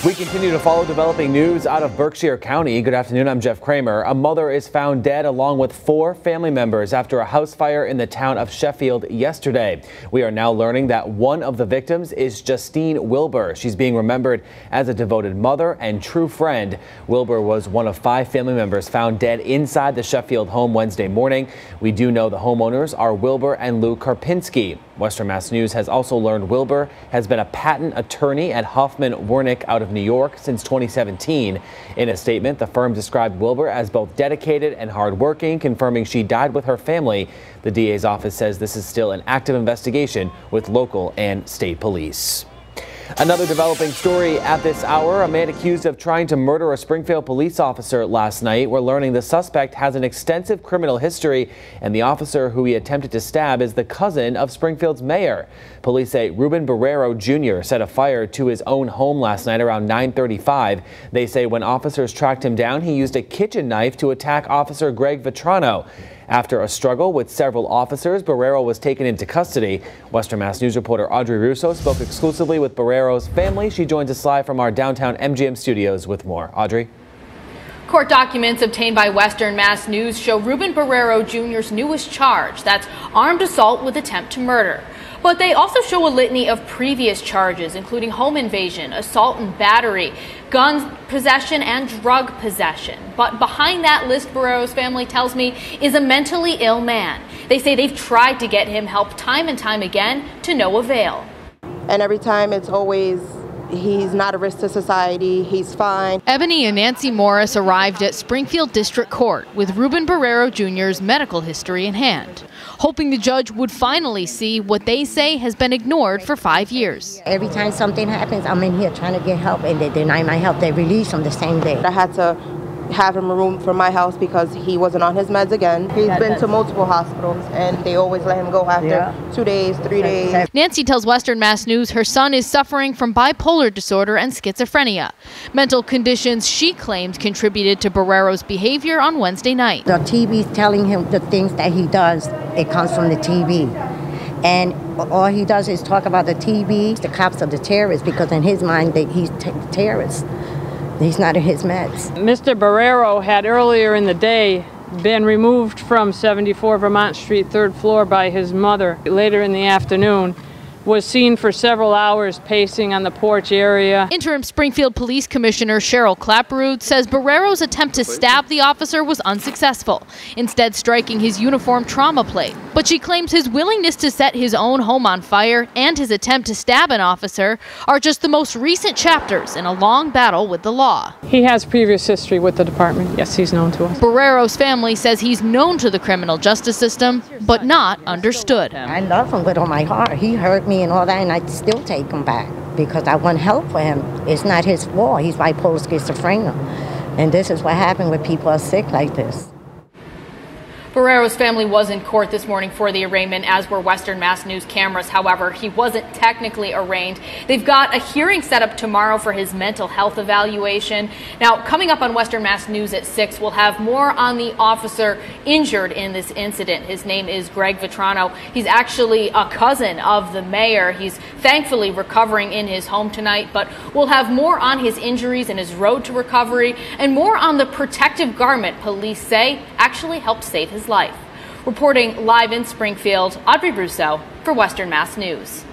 We continue to follow developing news out of Berkshire County. Good afternoon, I'm Jeff Kramer. A mother is found dead along with 4 family members after a house fire in the town of Sheffield yesterday. We are now learning that one of the victims is Justine Wilbur. She's being remembered as a devoted mother and true friend. Wilbur was one of 5 family members found dead inside the Sheffield home Wednesday morning. We do know the homeowners are Wilbur and Lou Karpinski. Western Mass News has also learned Wilbur has been a patent attorney at Hoffman Wernick out of New York since 2017. In a statement, the firm described Wilbur as both dedicated and hardworking, confirming she died with her family. The DA's office says this is still an active investigation with local and state police. Another developing story at this hour. A man accused of trying to murder a Springfield police officer last night. We're learning the suspect has an extensive criminal history, and the officer who he attempted to stab is the cousin of Springfield's mayor. Police say Ruben Barrero Jr. set a fire to his own home last night around 9:35. They say when officers tracked him down, he used a kitchen knife to attack Officer Greg Vetrano. After a struggle with several officers, Barrero was taken into custody. Western Mass News reporter Audrey Russo spoke exclusively with Barrero's family. She joins us live from our downtown MGM studios with more. Audrey. Court documents obtained by Western Mass News show Ruben Barrero Jr.'s newest charge. That's armed assault with attempt to murder. But they also show a litany of previous charges, including home invasion, assault and battery, gun possession, and drug possession. But behind that list, Barrero's family tells me, is a mentally ill man. They say they've tried to get him help time and time again to no avail. And every time it's always, he's not a risk to society, he's fine. Ebony and Nancy Morris arrived at Springfield District Court with Ruben Barrero Jr.'s medical history in hand, hoping the judge would finally see what they say has been ignored for 5 years. Every time something happens, I'm in here trying to get help, and they deny my help. They release him the same day. I had to have him removed from my house because he wasn't on his meds again. He's been to multiple hospitals, and they always let him go after 2 days, 3 days. Nancy tells Western Mass News her son is suffering from bipolar disorder and schizophrenia, mental conditions she claims contributed to Barrero's behavior on Wednesday night. The TV's telling him the things that he does. It comes from the TV. And all he does is talk about the TV. The cops are the terrorists because in his mind he's terrorist. He's not in his meds. Mr. Barrero had earlier in the day been removed from 74 Vermont Street, 3rd floor by his mother. Later in the afternoon, was seen for several hours pacing on the porch area. Interim Springfield Police Commissioner Cheryl Clapperud says Barrero's attempt to stab the officer was unsuccessful, instead striking his uniform trauma plate. But she claims his willingness to set his own home on fire and his attempt to stab an officer are just the most recent chapters in a long battle with the law. He has previous history with the department. Yes, he's known to us. Barrero's family says he's known to the criminal justice system, but not understood. I love him with all my heart. He hurt me and all that, and I still take him back because I want help for him. It's not his fault. He's bipolar schizophrenia. And this is what happened when people are sick like this. Barrero's family was in court this morning for the arraignment, as were Western Mass News cameras. However, he wasn't technically arraigned. They've got a hearing set up tomorrow for his mental health evaluation. Now, coming up on Western Mass News at 6, we'll have more on the officer injured in this incident. His name is Greg Vetrano. He's actually a cousin of the mayor. He's thankfully recovering in his home tonight, but we'll have more on his injuries and his road to recovery, and more on the protective garment police say actually helped save his life. Reporting live in Springfield, Audrey Russo for Western Mass News.